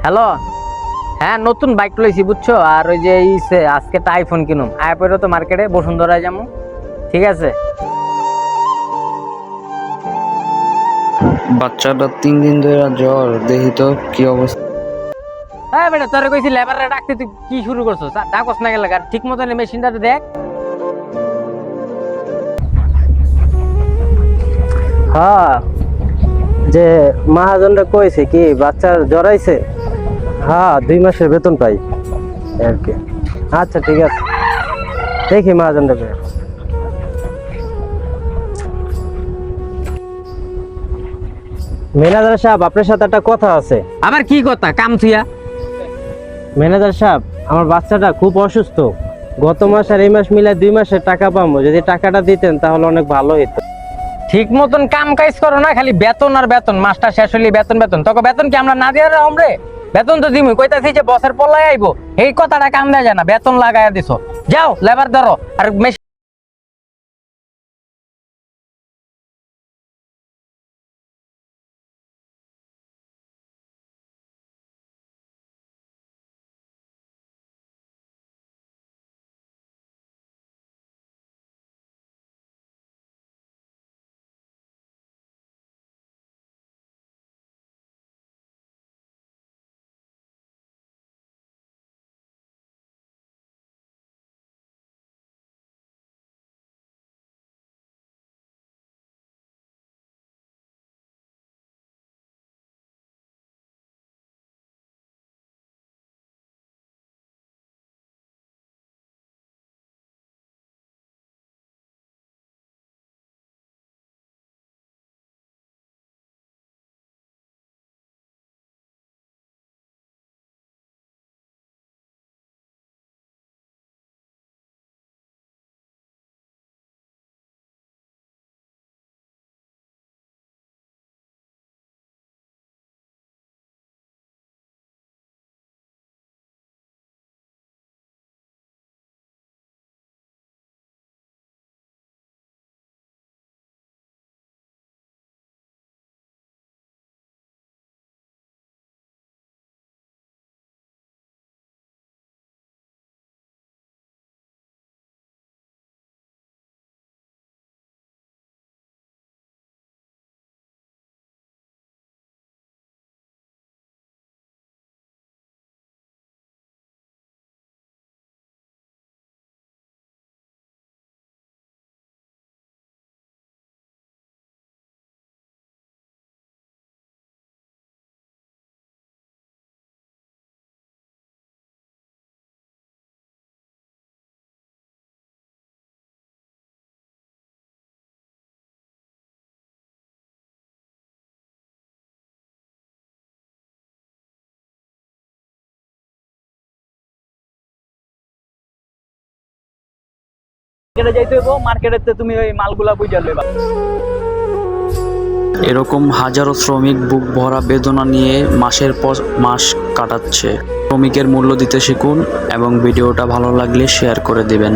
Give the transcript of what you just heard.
Hello. হ্যাঁ, নতুন bike লইছি বুঝছো। আর ওই যে আজকে একটা আইফোন কিনুম, আইপরে তো মার্কেটে বসুন্ধরায় যাবো। ঠিক আছে। বাচ্চাটা 3 দিন ধরে জ্বর, দেখি তো কি অবস্থা। হ্যাঁ বেটা, তোরে কইছি লেবারে ডাকতে, তুই কি শুরু করছস? ডাকস না গেলে ঠিক মতন মেশিনটাতে দেখ। হ্যাঁ, যে মহাজনরা কইছে কি বাচ্চার জড়াইছে। হ্যাঁ, 2 মাসের বেতন পাই আর কি। আচ্ছা ঠিক আছে, দেখি মহাজনরা। ম্যানেজার সাহেব, আপনার সাথে একটা কথা আছে। আবার কি কথা? কাম থুইয়া। ম্যানেজার সাহেব, আমার বাচ্চাটা খুব অসুস্থ। গত মাস আর এই মাস মিলে 2 মাসের টাকা পাবো। যদি টাকাটা দিতেন তাহলে অনেক ভালো হতো। ঠিক মতন কাম কাজ করো না, খালি বেতন আর বেতন। মাসটা শেষ হলে বেতন বেতন, তোকে বেতন কি আমরা না দিয়ে রে? বেতন তো দিমই, কইতাছি যে বছর পলাই আইবো, এই কথাটা কাম দেয়া যায় না। বেতন লাগাইয়া দিছো, যাও লেবার ধরো। আর এরকম হাজারো শ্রমিক বুক ভরা বেদনা নিয়ে মাসের পর মাস কাটাচ্ছে। শ্রমিকের মূল্য দিতে শিখুন এবং ভিডিওটা ভালো লাগলে শেয়ার করে দিবেন।